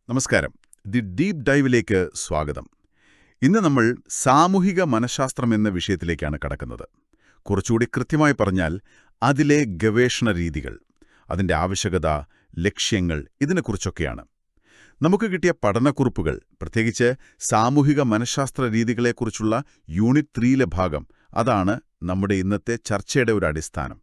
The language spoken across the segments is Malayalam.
നമസ്കാരം. ദി ഡീപ് ഡൈവിലേക്ക് സ്വാഗതം. ഇന്ന് നമ്മൾ സാമൂഹിക മനഃശാസ്ത്രം എന്ന വിഷയത്തിലേക്കാണ് കടക്കുന്നത്. കുറച്ചുകൂടി കൃത്യമായി പറഞ്ഞാൽ അതിലെ ഗവേഷണ രീതികൾ, അതിൻ്റെ ആവശ്യകത, ലക്ഷ്യങ്ങൾ, ഇതിനെക്കുറിച്ചൊക്കെയാണ്. നമുക്ക് കിട്ടിയ പഠനക്കുറിപ്പുകൾ, പ്രത്യേകിച്ച് സാമൂഹിക മനഃശാസ്ത്ര രീതികളെക്കുറിച്ചുള്ള യൂണിറ്റ് 3 ഭാഗം, അതാണ് നമ്മുടെ ഇന്നത്തെ ചർച്ചയുടെ ഒരു അടിസ്ഥാനം.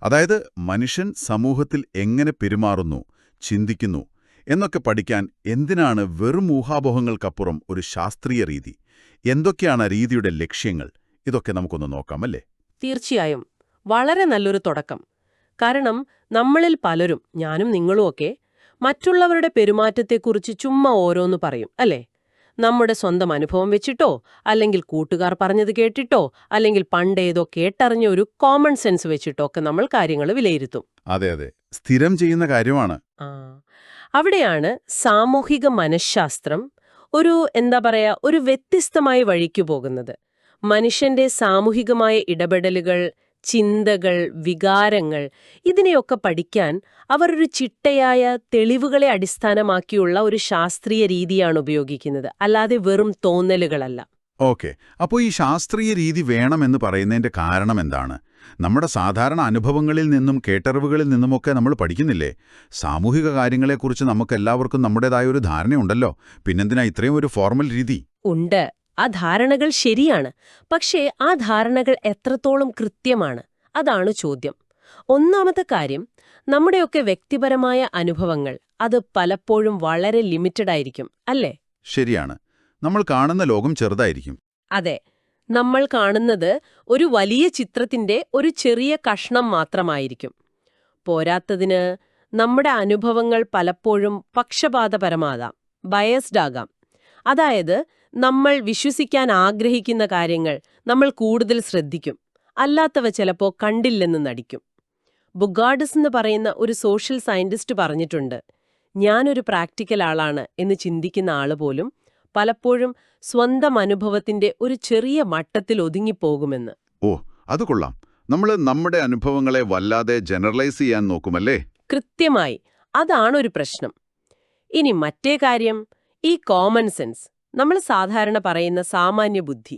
അതായത് മനുഷ്യൻ സമൂഹത്തിൽ എങ്ങനെ പെരുമാറുന്നു, ചിന്തിക്കുന്നു എന്നൊക്കെ പഠിക്കാൻ എന്തിനാണ് വെറും ഊഹാപോഹങ്ങൾക്കപ്പുറം ഒരു ശാസ്ത്രീയ രീതി? എന്തൊക്കെയാണ് രീതിയുടെ ലക്ഷ്യങ്ങൾ? ഇതൊക്കെ നമുക്കൊന്ന് നോക്കാം, അല്ലേ? തീർച്ചയായും വളരെ നല്ലൊരു തുടക്കം. കാരണം നമ്മളിൽ പലരും, ഞാനും നിങ്ങളുമൊക്കെ, മറ്റുള്ളവരുടെ പെരുമാറ്റത്തെക്കുറിച്ച് ചുമ്മാ ഓരോന്ന് പറയും, അല്ലേ? നമ്മുടെ സ്വന്തം അനുഭവം വെച്ചിട്ടോ, അല്ലെങ്കിൽ കൂട്ടുകാർ പറഞ്ഞത് കേട്ടിട്ടോ, അല്ലെങ്കിൽ പണ്ടേതോ കേട്ടറിഞ്ഞ ഒരു കോമൺ സെൻസ് വെച്ചിട്ടോ ഒക്കെ നമ്മൾ കാര്യങ്ങൾ വിലയിരുത്തും. അതെ, സ്ഥിരം ചെയ്യുന്ന കാര്യമാണ്. അവിടെയാണ് സാമൂഹിക മനഃശാസ്ത്രം ഒരു വ്യത്യസ്തമായ വഴിക്കു പോകുന്നത്. മനുഷ്യന്റെ സാമൂഹികമായ ഇടപെടലുകൾ, ചിന്തകൾ, വികാരങ്ങൾ, ഇതിനെയൊക്കെ പഠിക്കാൻ അവർ ഒരു ചിട്ടയായ തെളിവുകളെ അടിസ്ഥാനമാക്കിയുള്ള ഒരു ശാസ്ത്രീയ രീതിയാണ് ഉപയോഗിക്കുന്നത്, അല്ലാതെ വെറും തോന്നലുകളല്ല. ഓക്കെ, അപ്പോൾ ഈ ശാസ്ത്രീയ രീതി വേണമെന്ന് പറയുന്നതിന്റെ കാരണം എന്താണ്? നമ്മുടെ സാധാരണ അനുഭവങ്ങളിൽ നിന്നും കേട്ടറിവുകളിൽ നിന്നുമൊക്കെ നമ്മൾ പഠിക്കുന്നില്ലേ? സാമൂഹിക കാര്യങ്ങളെക്കുറിച്ച് നമുക്കെല്ലാവർക്കും നമ്മുടേതായ ഒരു ധാരണയുണ്ടല്ലോ. പിന്നെന്തിനാ ഇത്രയും ഒരു ഫോർമൽ രീതി? ഉണ്ട്, ആ ധാരണകൾ ശരിയാണ്. പക്ഷേ ആ ധാരണകൾ എത്രത്തോളം കൃത്യമാണ്? അതാണ് ചോദ്യം. ഒന്നാമത്തെ കാര്യം, നമ്മുടെയൊക്കെ വ്യക്തിപരമായ അനുഭവങ്ങൾ അത് പലപ്പോഴും വളരെ ലിമിറ്റഡ് ആയിരിക്കും, അല്ലേ? ശരിയാണ്. നമ്മൾ കാണുന്ന ലോകം ചെറുതായിരിക്കും. അതെ, നമ്മൾ കാണുന്നത് ഒരു വലിയ ചിത്രത്തിന്റെ ഒരു ചെറിയ കഷ്ണം മാത്രമായിരിക്കും. പോരാത്തതിന് നമ്മുടെ അനുഭവങ്ങൾ പലപ്പോഴും പക്ഷപാതപരമാകാം, ബയസ്ഡ് ആകാം. അതായത് നമ്മൾ വിശ്വസിക്കാൻ ആഗ്രഹിക്കുന്ന കാര്യങ്ങൾ നമ്മൾ കൂടുതൽ ശ്രദ്ധിക്കും, അല്ലാത്തവ ചിലപ്പോൾ കണ്ടില്ലെന്ന് നടിക്കും. ബുഗാർഡസ് എന്ന് പറയുന്ന ഒരു സോഷ്യൽ സയന്റിസ്റ്റ് പറഞ്ഞിട്ടുണ്ട്, ഞാനൊരു പ്രാക്ടിക്കൽ ആളാണ് എന്ന് ചിന്തിക്കുന്ന ആള് പോലും പലപ്പോഴും സ്വന്തം അനുഭവത്തിന്റെ ഒരു ചെറിയ മട്ടത്തിൽ ഒതുങ്ങിപ്പോകുമെന്ന്. ഓ, അത് കൊള്ളാം. നമ്മൾ നമ്മുടെ അനുഭവങ്ങളെ വല്ലാതെ ജനറലൈസ് ചെയ്യാൻ നോക്കുമല്ലേ? കൃത്യമായി, അതാണൊരു പ്രശ്നം. ഇനി മറ്റേ കാര്യം, ഈ കോമൺ സെൻസ്, നമ്മൾ സാധാരണ പറയുന്ന സാമാന്യ ബുദ്ധി.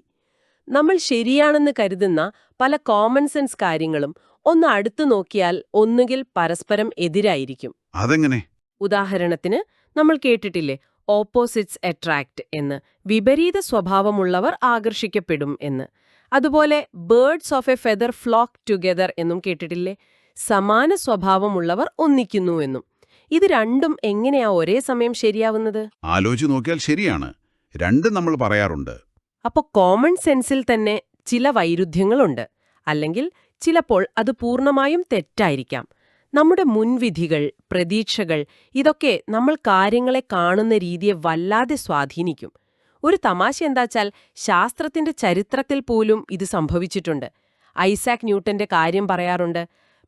നമ്മൾ ശരിയാണെന്ന് കരുതുന്ന പല കോമൺ സെൻസ് കാര്യങ്ങളും ഒന്ന് അടുത്തു നോക്കിയാൽ ഒന്നുകിൽ പരസ്പരം എതിരായിരിക്കും. അതെങ്ങനെ? ഉദാഹരണത്തിന്, നമ്മൾ കേട്ടിട്ടില്ലേ ഓപ്പോസിറ്റ്സ് അട്രാക്ട് എന്ന്, വിപരീത സ്വഭാവമുള്ളവർ ആകർഷിക്കപ്പെടും എന്ന്. അതുപോലെ birds of A feather flock together എന്നും കേട്ടിട്ടില്ലേ, സമാന സ്വഭാവമുള്ളവർ ഒന്നിക്കുന്നു എന്നും. ഇത് രണ്ടും എങ്ങനെയാ ഒരേ സമയം ശരിയാവുന്നത്? ആലോചിച്ച് നോക്കിയാൽ ശരിയാണ്, രണ്ടും നമ്മൾ പറയാറുണ്ട്. അപ്പോൾ കോമൺ സെൻസിൽ തന്നെ ചില വൈരുദ്ധ്യങ്ങളുണ്ട്, അല്ലെങ്കിൽ ചിലപ്പോൾ അത് പൂർണ്ണമായും തെറ്റായിരിക്കാം. നമ്മുടെ മുൻവിധികൾ, പ്രതീക്ഷകൾ, ഇതൊക്കെ നമ്മൾ കാര്യങ്ങളെ കാണുന്ന രീതിയെ വല്ലാതെ സ്വാധീനിക്കും. ഒരു തമാശ എന്താച്ചാൽ, ശാസ്ത്രത്തിന്റെ ചരിത്രത്തിൽ പോലും ഇത് സംഭവിച്ചിട്ടുണ്ട്. ഐസാക് ന്യൂട്ടന്റെ കാര്യം പറയാറുണ്ട്.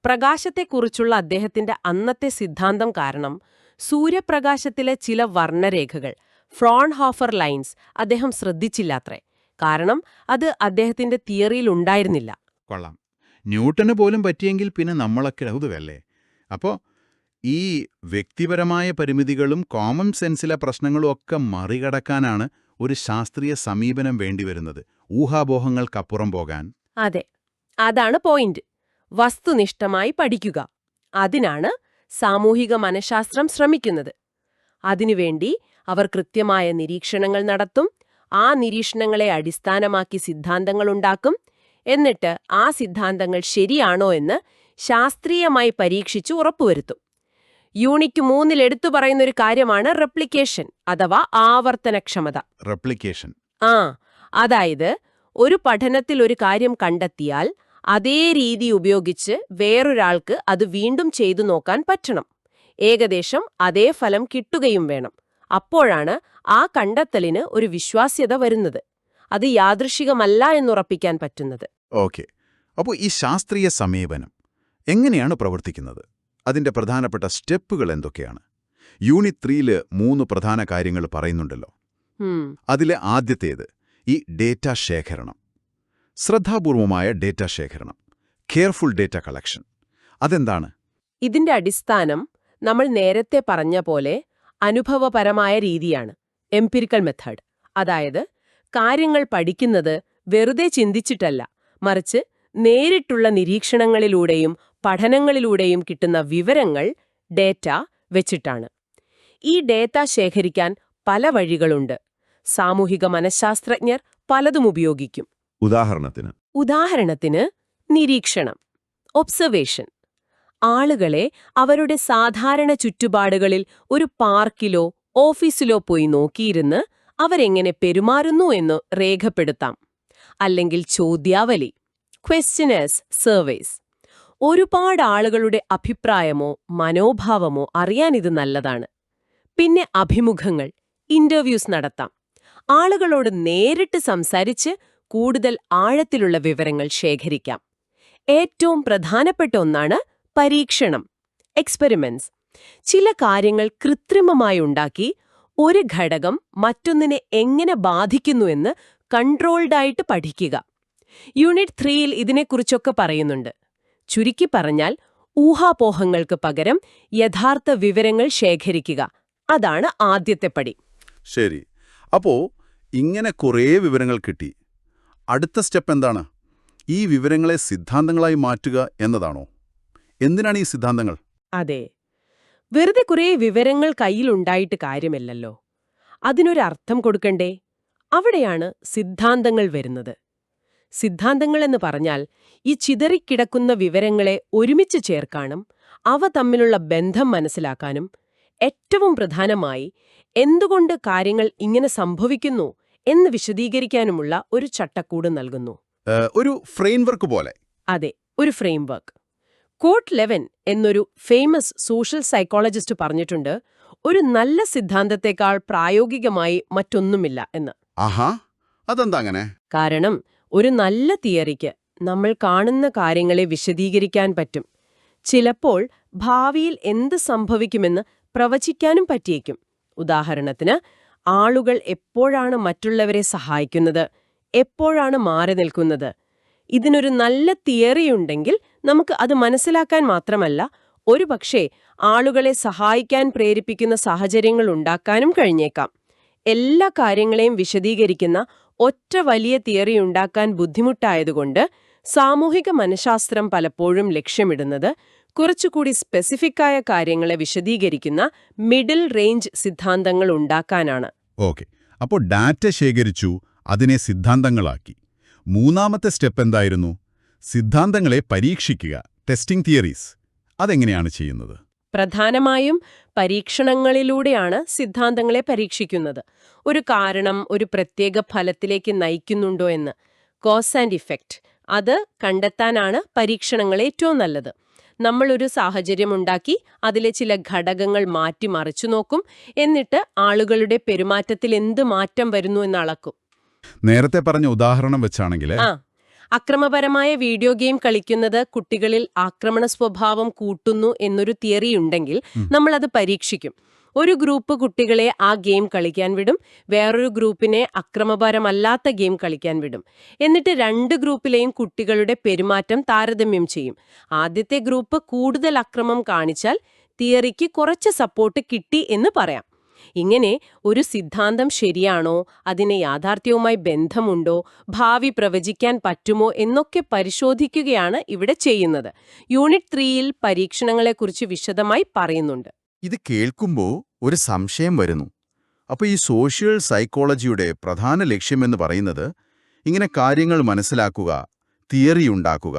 പ്രകാശത്തെക്കുറിച്ചുള്ള അദ്ദേഹത്തിന്റെ അന്നത്തെ സിദ്ധാന്തം കാരണം സൂര്യപ്രകാശത്തിലെ ചില വർണ്ണരേഖകൾ, ഫ്രോൺഹോഫർ ലൈൻസ്, അദ്ദേഹം ശ്രദ്ധിച്ചില്ലാത്രേ. കാരണം അത് അദ്ദേഹത്തിന്റെ തിയറിയിലുണ്ടായിരുന്നില്ല. കൊള്ളാം. ന്യൂട്ടന് പോലും പറ്റിയെങ്കിൽ പിന്നെ നമ്മളൊക്കെ അത്ഭുതമല്ലേ? അപ്പോൾ ഈ വ്യക്തിപരമായ പരിമിതികളും കോമൺ സെൻസിലെ പ്രശ്നങ്ങളും ഒക്കെ മറികടക്കാനാണ് ഒരു ശാസ്ത്രീയ സമീപനം വേണ്ടിവരുന്നത്, ഊഹാപോഹങ്ങൾക്കപ്പുറം പോകാൻ. അതെ, അതാണ് പോയിന്റ്. വസ്തുനിഷ്ഠമായി പഠിക്കുക. അതിനാണ് സാമൂഹിക മനഃശാസ്ത്രം ശ്രമിക്കുന്നത്. അതിനുവേണ്ടി അവർ കൃത്യമായ നിരീക്ഷണങ്ങൾ നടത്തും, ആ നിരീക്ഷണങ്ങളെ അടിസ്ഥാനമാക്കി സിദ്ധാന്തങ്ങളുണ്ടാക്കും, എന്നിട്ട് ആ സിദ്ധാന്തങ്ങൾ ശരിയാണോ എന്ന് ശാസ്ത്രീയമായി പരീക്ഷിച്ച് ഉറപ്പുവരുത്തും. യൂണിറ്റ് 3 എടുത്തു പറയുന്നൊരു കാര്യമാണ് റെപ്ലിക്കേഷൻ, അഥവാ ആവർത്തനക്ഷമത. റെപ്ലിക്കേഷൻ, അതായത് ഒരു പഠനത്തിൽ ഒരു കാര്യം കണ്ടെത്തിയാൽ അതേ രീതി ഉപയോഗിച്ച് വേറൊരാൾക്ക് അത് വീണ്ടും ചെയ്തു നോക്കാൻ പറ്റണം. ഏകദേശം അതേ ഫലം കിട്ടുകയും വേണം. അപ്പോഴാണ് ആ കണ്ടെത്തലിന് ഒരു വിശ്വാസ്യത വരുന്നത്, അത് യാദൃശ്ചികമല്ല എന്നുറപ്പിക്കാൻ പറ്റുന്നത്. ഓക്കെ, അപ്പോൾ ഈ ശാസ്ത്രീയ സമീപനം എങ്ങനെയാണ് പ്രവർത്തിക്കുന്നത്? അതിന്റെ പ്രധാനപ്പെട്ട സ്റ്റെപ്പുകൾ എന്തൊക്കെയാണ്? യൂണിറ്റ് 3 3 പ്രധാന കാര്യങ്ങൾ പറയുന്നുണ്ടല്ലോ. അതിലെ ആദ്യത്തേത് ഈ ഡേറ്റ ശേഖരണം, ശ്രദ്ധാപൂർവമായ ഡേറ്റ ശേഖരണം, കെയർഫുൾ ഡേറ്റ കളക്ഷൻ. അതെന്താണ്? ഇതിന്റെ അടിസ്ഥാനം നമ്മൾ നേരത്തെ പറഞ്ഞ പോലെ അനുഭവപരമായ രീതിയാണ്, എംപിരിക്കൽ മെത്തേഡ്. അതായത് കാര്യങ്ങൾ പഠിക്കുന്നത് വെറുതെ ചിന്തിച്ചിട്ടല്ല, മറിച്ച് നേരിട്ടുള്ള നിരീക്ഷണങ്ങളിലൂടെയും പഠനങ്ങളിലൂടെയും കിട്ടുന്ന വിവരങ്ങൾ, ഡേറ്റ വെച്ചിട്ടാണ്. ഈ ഡേറ്റ ശേഖരിക്കാൻ പല വഴികളുണ്ട്. സാമൂഹിക മനഃശാസ്ത്രജ്ഞർ പലതും ഉപയോഗിക്കും. ഉദാഹരണത്തിന് നിരീക്ഷണം, ഒബ്സർവേഷൻ. ആളുകളെ അവരുടെ സാധാരണ ചുറ്റുപാടുകളിൽ ഒരു പാർക്കിലോ ഓഫീസിലോ പോയി നോക്കിയിരുന്ന് അവരെങ്ങനെ പെരുമാറുന്നു എന്ന് രേഖപ്പെടുത്താം. അല്ലെങ്കിൽ ചോദ്യാവലി, ക്വസ്റ്റ്യനേഴ്സ്, സർവേസ്. ഒരുപാട് ആളുകളുടെ അഭിപ്രായമോ മനോഭാവമോ അറിയാനിത് നല്ലതാണ്. പിന്നെ അഭിമുഖങ്ങൾ, ഇന്റർവ്യൂസ് നടത്താം. ആളുകളോട് നേരിട്ട് സംസാരിച്ച് കൂടുതൽ ആഴത്തിലുള്ള വിവരങ്ങൾ ശേഖരിക്കാം. ഏറ്റവും പ്രധാനപ്പെട്ട ഒന്നാണ് പരീക്ഷണം, എക്സ്പെരിമെന്റ്സ്. ചില കാര്യങ്ങൾ കൃത്രിമമായി ഉണ്ടാക്കി ഒരു ഘടകം മറ്റൊന്നിനെ എങ്ങനെ ബാധിക്കുന്നുവെന്ന് കൺട്രോൾഡായിട്ട് പഠിക്കുക. യൂണിറ്റ് 3-ൽ ഇതിനെക്കുറിച്ചൊക്കെ പറയുന്നുണ്ട്. ചുരുക്കി പറഞ്ഞാൽ, ഊഹാപോഹങ്ങൾക്ക് പകരം യഥാർത്ഥ വിവരങ്ങൾ ശേഖരിക്കുക. അതാണ് ആദ്യത്തെ പടി. ശരി. അപ്പോ ഇങ്ങനെ കുറേ വിവരങ്ങൾ കിട്ടി. അടുത്ത സ്റ്റെപ്പ് എന്താണ്? ഈ വിവരങ്ങളെ സിദ്ധാന്തങ്ങളായി മാറ്റുക എന്നതാണോ? എന്തിനാണ് ഈ സിദ്ധാന്തങ്ങൾ? അതെ, വെറുതെ കുറേ വിവരങ്ങൾ കയ്യിലുണ്ടായിട്ട് കാര്യമില്ലല്ലോ. അതിനൊരർത്ഥം കൊടുക്കണ്ടേ? അവിടെയാണ് സിദ്ധാന്തങ്ങൾ വരുന്നത്. സിദ്ധാന്തങ്ങൾ എന്ന് പറഞ്ഞാൽ ഈ ചിതറിക്കിടക്കുന്ന വിവരങ്ങളെ ഒരുമിച്ച് ചേർക്കാനും അവ തമ്മിലുള്ള ബന്ധം മനസ്സിലാക്കാനും, ഏറ്റവും പ്രധാനമായി എന്തുകൊണ്ട് കാര്യങ്ങൾ ഇങ്ങനെ സംഭവിക്കുന്നു എന്ന് വിശദീകരിക്കാനുമുള്ള ഒരു ചട്ടക്കൂട് നൽകുന്നു. ഒരു ഫ്രെയിംവർക്ക് പോലെ. അതെ, ഒരു ഫ്രെയിംവർക്ക്. കോട്ട് ലെവൻ എന്നൊരു ഫേമസ് സോഷ്യൽ സൈക്കോളജിസ്റ്റ് പറഞ്ഞിട്ടുണ്ട്, ഒരു നല്ല സിദ്ധാന്തത്തെക്കാൾ പ്രായോഗികമായി മറ്റൊന്നുമില്ല എന്ന്. ആഹാ, അതെന്താ അങ്ങനെ? കാരണം ഒരു നല്ല തിയറിക്ക് നമ്മൾ കാണുന്ന കാര്യങ്ങളെ വിശദീകരിക്കാൻ പറ്റും. ചിലപ്പോൾ ഭാവിയിൽ എന്ത് സംഭവിക്കുമെന്ന് പ്രവചിക്കാനും പറ്റിയേക്കും. ഉദാഹരണത്തിന്, ആളുകൾ എപ്പോഴാണ് മറ്റുള്ളവരെ സഹായിക്കുന്നത്, എപ്പോഴാണ് മാറി നിൽക്കുന്നത്. ഇതിനൊരു നല്ല തിയറിയുണ്ടെങ്കിൽ നമുക്ക് അത് മനസ്സിലാക്കാൻ മാത്രമല്ല, ഒരുപക്ഷേ ആളുകളെ സഹായിക്കാൻ പ്രേരിപ്പിക്കുന്ന സാഹചര്യങ്ങൾ ഉണ്ടാക്കാനും കഴിഞ്ഞേക്കാം. എല്ലാ കാര്യങ്ങളെയും വിശദീകരിക്കുന്ന ഒറ്റ വലിയ തിയറി ഉണ്ടാക്കാൻ ബുദ്ധിമുട്ടായതുകൊണ്ട് സാമൂഹിക മനഃശാസ്ത്രം പലപ്പോഴും ലക്ഷ്യമിടുന്നത് കുറച്ചുകൂടി സ്പെസിഫിക്കായ കാര്യങ്ങളെ വിശദീകരിക്കുന്ന മിഡിൽ റേഞ്ച് സിദ്ധാന്തങ്ങൾ ഉണ്ടാക്കാനാണ്. ഓക്കെ, അപ്പോൾ ഡാറ്റ ശേഖരിച്ചു, അതിനെ സിദ്ധാന്തങ്ങളാക്കി. മൂന്നാമത്തെ സ്റ്റെപ്പ് എന്തായിരുന്നു? സിദ്ധാന്തങ്ങളെ പരീക്ഷിക്കുക, ടെസ്റ്റിംഗ് തിയറീസ്. അതെങ്ങനെയാണ് ചെയ്യുന്നത്? പ്രധാനമായും പരീക്ഷണങ്ങളിലൂടെയാണ് സിദ്ധാന്തങ്ങളെ പരീക്ഷിക്കുന്നത്. ഒരു കാരണം ഒരു പ്രത്യേക ഫലത്തിലേക്ക് നയിക്കുന്നുണ്ടോ എന്ന്, കോസ് ആൻഡ് ഇഫക്റ്റ്, അത് കണ്ടെത്താനാണ് പരീക്ഷണങ്ങൾ ഏറ്റവും നല്ലത്. നമ്മളൊരു സാഹചര്യമുണ്ടാക്കി അതിലെ ചില ഘടകങ്ങൾ മാറ്റിമറിച്ചു നോക്കും. എന്നിട്ട് ആളുകളുടെ പെരുമാറ്റത്തിൽ എന്ത് മാറ്റം വരുന്നു എന്ന് അളക്കും. നേരത്തെ പറഞ്ഞ ഉദാഹരണം വെച്ചാണെങ്കിൽ, അക്രമപരമായ വീഡിയോ ഗെയിം കളിക്കുന്നത് കുട്ടികളിൽ ആക്രമണ സ്വഭാവം കൂട്ടുന്നു എന്നൊരു തിയറി ഉണ്ടെങ്കിൽ നമ്മളത് പരീക്ഷിക്കും. ഒരു ഗ്രൂപ്പ് കുട്ടികളെ ആ ഗെയിം കളിക്കാൻ വിടും, വേറൊരു ഗ്രൂപ്പിനെ അക്രമപരമല്ലാത്ത ഗെയിം കളിക്കാൻ വിടും. എന്നിട്ട് രണ്ട് ഗ്രൂപ്പിലെയും കുട്ടികളുടെ പെരുമാറ്റം താരതമ്യം ചെയ്യും. ആദ്യത്തെ ഗ്രൂപ്പ് കൂടുതൽ അക്രമം കാണിച്ചാൽ തിയറിക്ക് കുറച്ച് സപ്പോർട്ട് കിട്ടി എന്ന് പറയാം. ഇങ്ങനെ ഒരു സിദ്ധാന്തം ശരിയാണോ, അതിന് യാഥാർത്ഥ്യവുമായി ബന്ധമുണ്ടോ, ഭാവി പ്രവചിക്കാൻ പറ്റുമോ എന്നൊക്കെ പരിശോധിക്കുകയാണ് ഇവിടെ ചെയ്യുന്നത്. യൂണിറ്റ് 3-ൽ പരീക്ഷണങ്ങളെക്കുറിച്ച് വിശദമായി പറയുന്നുണ്ട്. ഇത് കേൾക്കുമ്പോൾ ഒരു സംശയം വരുന്നു. അപ്പോൾ ഈ സോഷ്യൽ സൈക്കോളജിയുടെ പ്രധാന ലക്ഷ്യമെന്ന് പറയുന്നത് ഇങ്ങനെ കാര്യങ്ങൾ മനസ്സിലാക്കുക, തിയറി ഉണ്ടാക്കുക,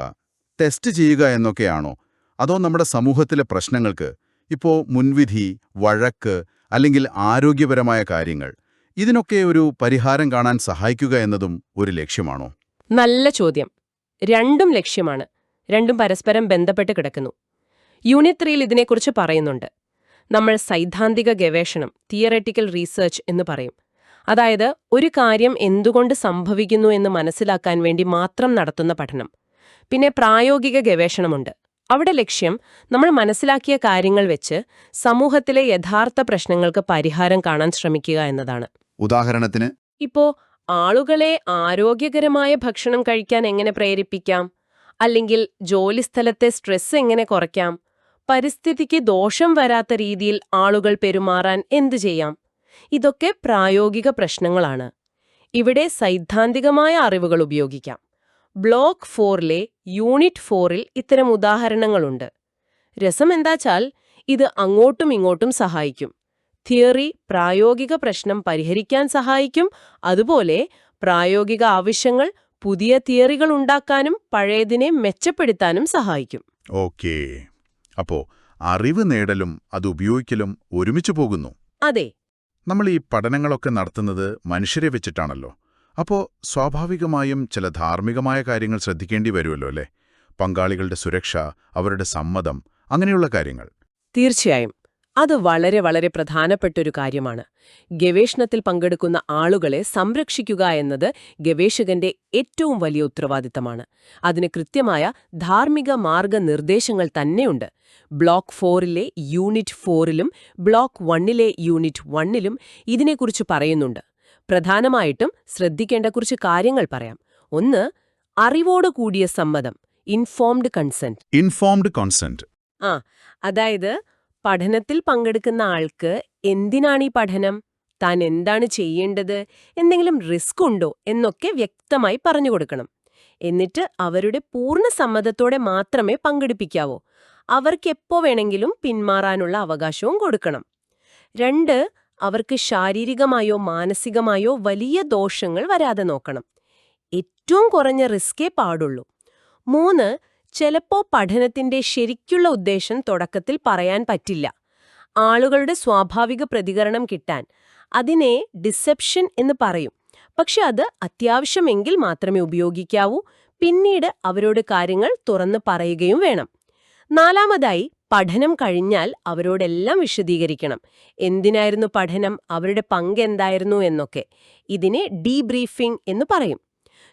ടെസ്റ്റ് ചെയ്യുക എന്നൊക്കെയാണോ? അതോ നമ്മുടെ സമൂഹത്തിലെ പ്രശ്നങ്ങൾക്ക്, ഇപ്പോൾ മുൻവിധി, വഴക്ക് അല്ലെങ്കിൽ ആരോഗ്യപരമായ കാര്യങ്ങൾ, ഇതിനൊക്കെ ഒരു പരിഹാരം കാണാൻ സഹായിക്കുക എന്നതും ഒരു ലക്ഷ്യമാണോ? നല്ല ചോദ്യം. രണ്ടും ലക്ഷ്യമാണ്. രണ്ടും പരസ്പരം ബന്ധപ്പെട്ട് കിടക്കുന്നു. യൂണിറ്റ് 3-ൽ ഇതിനെക്കുറിച്ച് പറയുന്നുണ്ട്. നമ്മൾ സൈദ്ധാന്തിക ഗവേഷണം, തിയററ്റിക്കൽ റീസെർച്ച് എന്ന് പറയും. അതായത് ഒരു കാര്യം എന്തുകൊണ്ട് സംഭവിക്കുന്നു എന്ന് മനസ്സിലാക്കാൻ വേണ്ടി മാത്രം നടത്തുന്ന പഠനം. പിന്നെ പ്രായോഗിക ഗവേഷണമുണ്ട്. അവിടെ ലക്ഷ്യം നമ്മൾ മനസ്സിലാക്കിയ കാര്യങ്ങൾ വെച്ച് സമൂഹത്തിലെ യഥാർത്ഥ പ്രശ്നങ്ങൾക്ക് പരിഹാരം കാണാൻ ശ്രമിക്കുക എന്നതാണ്. ഉദാഹരണത്തിന്, ഇപ്പോ ആളുകളെ ആരോഗ്യകരമായ ഭക്ഷണം കഴിക്കാൻ എങ്ങനെ പ്രേരിപ്പിക്കാം, അല്ലെങ്കിൽ ജോലിസ്ഥലത്തെ സ്ട്രെസ് എങ്ങനെ കുറയ്ക്കാം, പരിസ്ഥിതിക്ക് ദോഷം വരാത്ത രീതിയിൽ ആളുകൾ പെരുമാറാൻ എന്തു ചെയ്യാം? ഇതൊക്കെ പ്രായോഗിക പ്രശ്നങ്ങളാണ്. ഇവിടെ സൈദ്ധാന്തികമായ അറിവുകൾ ഉപയോഗിക്കാം. ബ്ലോക്ക് 4-ലെ യൂണിറ്റ് 4-ൽ ഇത്തരം ഉദാഹരണങ്ങളുണ്ട്. രസമെന്താച്ചാൽ ഇത് അങ്ങോട്ടും ഇങ്ങോട്ടും സഹായിക്കും. തിയറി പ്രായോഗിക പ്രശ്നം പരിഹരിക്കാൻ സഹായിക്കും, അതുപോലെ പ്രായോഗിക ആവശ്യങ്ങൾ പുതിയ തിയറികൾ ഉണ്ടാക്കാനും പഴയതിനെ മെച്ചപ്പെടുത്താനും സഹായിക്കും. ഓക്കേ. അപ്പോ അറിവ് നേടലും അത് ഉപയോഗിക്കലും ഒരുമിച്ച് പോകുന്നു. അതെ. നമ്മൾ ഈ പഠനങ്ങളൊക്കെ നടത്തുന്നത് മനുഷ്യരെ വെച്ചിട്ടാണല്ലോ. അപ്പോൾ സ്വാഭാവികമായും ചില ധാർമ്മികമായ കാര്യങ്ങൾ ശ്രദ്ധിക്കേണ്ടി വരുമല്ലോ അല്ലേ? പങ്കാളികളുടെ സുരക്ഷ, അവരുടെ സമ്മതം, അങ്ങനെയുള്ള കാര്യങ്ങൾ. തീർച്ചയായും. അത് വളരെ വളരെ പ്രധാനപ്പെട്ടൊരു കാര്യമാണ്. ഗവേഷണത്തിൽ പങ്കെടുക്കുന്ന ആളുകളെ സംരക്ഷിക്കുക എന്നത് ഗവേഷകന്റെ ഏറ്റവും വലിയ ഉത്തരവാദിത്തമാണ്. അതിന് കൃത്യമായ ധാർമ്മിക മാർഗനിർദ്ദേശങ്ങൾ തന്നെയുണ്ട്. ബ്ലോക്ക് 4-ലെ യൂണിറ്റ് 4-ലും ബ്ലോക്ക് 1-ലെ യൂണിറ്റ് 1-ലും ഇതിനെക്കുറിച്ച് പറയുന്നുണ്ട്. പ്രധാനമായിട്ടും ശ്രദ്ധിക്കേണ്ട കുറച്ച് കാര്യങ്ങൾ പറയാം. ഒന്ന്, അറിവോടുകൂടിയ സമ്മതം, ഇൻഫോംഡ് കൺസെന്റ്. Informed consent. അതായത് പഠനത്തിൽ പങ്കെടുക്കുന്ന ആൾക്ക് എന്തിനാണീ പഠനം, താൻ എന്താണ് ചെയ്യേണ്ടത്, എന്തെങ്കിലും റിസ്ക് ഉണ്ടോ എന്നൊക്കെ വ്യക്തമായി പറഞ്ഞു കൊടുക്കണം. എന്നിട്ട് അവരുടെ പൂർണ്ണ സമ്മതത്തോടെ മാത്രമേ പങ്കെടുപ്പിക്കാവൂ. അവർക്കെപ്പോ വേണമെങ്കിലും പിന്മാറാനുള്ള അവകാശവും കൊടുക്കണം. 2, അവർക്ക് ശാരീരികമായോ മാനസികമായോ വലിയ ദോഷങ്ങൾ വരാതെ നോക്കണം. ഏറ്റവും കുറഞ്ഞ റിസ്കേ പാടുള്ളൂ. 3, ചിലപ്പോ പഠനത്തിന്റെ ശരിക്കുള്ള ഉദ്ദേശം തുടക്കത്തിൽ പറയാൻ പറ്റില്ല. ആളുകളുടെ സ്വാഭാവിക പ്രതികരണം കിട്ടാൻ. അതിനെ ഡിസെപ്ഷൻ എന്ന് പറയും. പക്ഷെ അത് അത്യാവശ്യമെങ്കിൽ മാത്രമേ ഉപയോഗിക്കാവൂ. പിന്നീട് അവരോട് കാര്യങ്ങൾ തുറന്നു പറയുകയും വേണം. 4, പഠനം കഴിഞ്ഞാൽ അവരോടെല്ലാം വിശദീകരിക്കണം. എന്തിനായിരുന്നു പഠനം, അവരുടെ പങ്ക് എന്തായിരുന്നു എന്നൊക്കെ. ഇതിനെ ഡീബ്രീഫിംഗ് എന്ന് പറയും.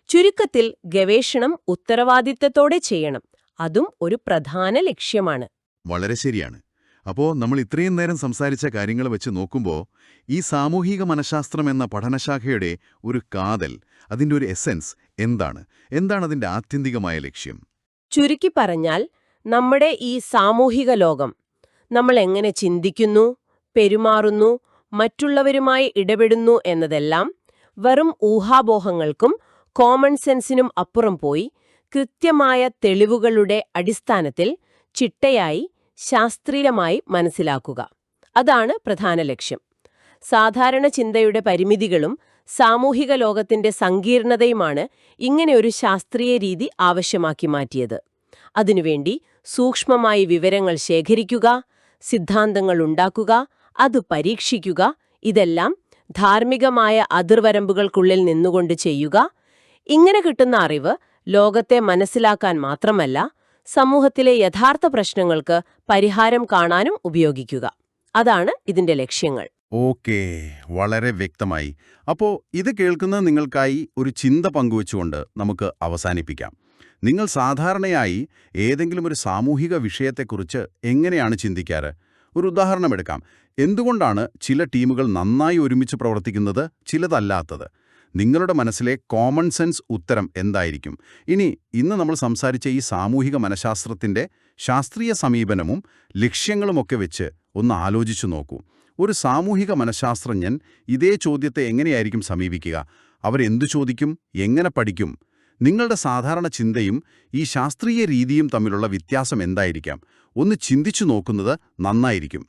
ചുരുക്കത്തിൽ ഗവേഷണം ഉത്തരവാദിത്തത്തോടെ ചെയ്യണം. അതും ഒരു പ്രധാന ലക്ഷ്യമാണ്. വളരെ ശരിയാണ്. അപ്പോൾ നമ്മൾ ഇത്രയും നേരം സംസാരിച്ച കാര്യങ്ങൾ വെച്ച് നോക്കുമ്പോൾ ഈ സാമൂഹിക മനഃശാസ്ത്രം എന്ന പഠനശാഖയുടെ ഒരു കാതൽ, അതിൻ്റെ ഒരു എസെൻസ് എന്താണ് അതിൻ്റെ ആത്യന്തികമായ ലക്ഷ്യം? ചുരുക്കി പറഞ്ഞാൽ, നമ്മുടെ ഈ സാമൂഹിക ലോകം, നമ്മൾ എങ്ങനെ ചിന്തിക്കുന്നു, പെരുമാറുന്നു, മറ്റുള്ളവരുമായി ഇടപെടുന്നു എന്നതെല്ലാം വെറും ഊഹാപോഹങ്ങൾക്കും കോമൺ സെൻസിനും അപ്പുറം പോയി കൃത്യമായ തെളിവുകളുടെ അടിസ്ഥാനത്തിൽ ചിട്ടയായി ശാസ്ത്രീയമായി മനസ്സിലാക്കുക. അതാണ് പ്രധാന ലക്ഷ്യം. സാധാരണ ചിന്തയുടെ പരിമിതികളും സാമൂഹിക ലോകത്തിന്റെ സങ്കീർണതയുമാണ് ഇങ്ങനെയൊരു ശാസ്ത്രീയ രീതി ആവശ്യമാക്കി മാറ്റിയത്. അതിനുവേണ്ടി സൂക്ഷ്മമായി വിവരങ്ങൾ ശേഖരിക്കുക, സിദ്ധാന്തങ്ങൾ ഉണ്ടാക്കുക, അത് പരീക്ഷിക്കുക, ഇതെല്ലാം ധാർമ്മികമായ അതിർവരമ്പുകൾക്കുള്ളിൽ നിന്നുകൊണ്ട് ചെയ്യുക. ഇങ്ങനെ കിട്ടുന്ന അറിവ് ലോകത്തെ മനസ്സിലാക്കാൻ മാത്രമല്ല, സമൂഹത്തിലെ യഥാർത്ഥ പ്രശ്നങ്ങൾക്ക് പരിഹാരം കാണാനും ഉപയോഗിക്കുക. അതാണ് ഇതിന്റെ ലക്ഷ്യങ്ങൾ. ഓക്കേ, വളരെ വ്യക്തമായി. അപ്പോൾ ഇത് കേൾക്കുന്നത് നിങ്ങൾക്കായി ഒരു ചിന്ത പങ്കുവച്ചുകൊണ്ട് നമുക്ക് അവസാനിപ്പിക്കാം. നിങ്ങൾ സാധാരണയായി ഏതെങ്കിലും ഒരു സാമൂഹിക വിഷയത്തെക്കുറിച്ച് എങ്ങനെയാണ് ചിന്തിക്കാറ്? ഒരു ഉദാഹരണമെടുക്കാം. എന്തുകൊണ്ടാണ് ചില ടീമുകൾ നന്നായി ഒരുമിച്ച് പ്രവർത്തിക്കുന്നത്, ചിലതല്ലാത്തത്? നിങ്ങളുടെ മനസ്സിലെ കോമൺ സെൻസ് ഉത്തരം എന്തായിരിക്കും? ഇന്ന് നമ്മൾ സംസാരിച്ച ഈ സാമൂഹിക മനഃശാസ്ത്രത്തിന്റെ ശാസ്ത്രീയ സമീപനവും ലക്ഷ്യങ്ങളുമൊക്കെ വെച്ച് ഒന്ന് ആലോചിച്ചു നോക്കൂ. ഒരു സാമൂഹിക മനഃശാസ്ത്രജ്ഞൻ ഇതേ ചോദ്യത്തെ എങ്ങനെയായിരിക്കും സമീപിക്കുക? അവരെന്തു ചോദിക്കും? എങ്ങനെ പഠിക്കും? നിങ്ങളുടെ സാധാരണ ചിന്തയും ഈ ശാസ്ത്രീയ രീതിയും തമ്മിലുള്ള വ്യത്യാസം എന്തായിരിക്കാം? ഒന്ന് ചിന്തിച്ചു നോക്കുന്നത് നന്നായിരിക്കും.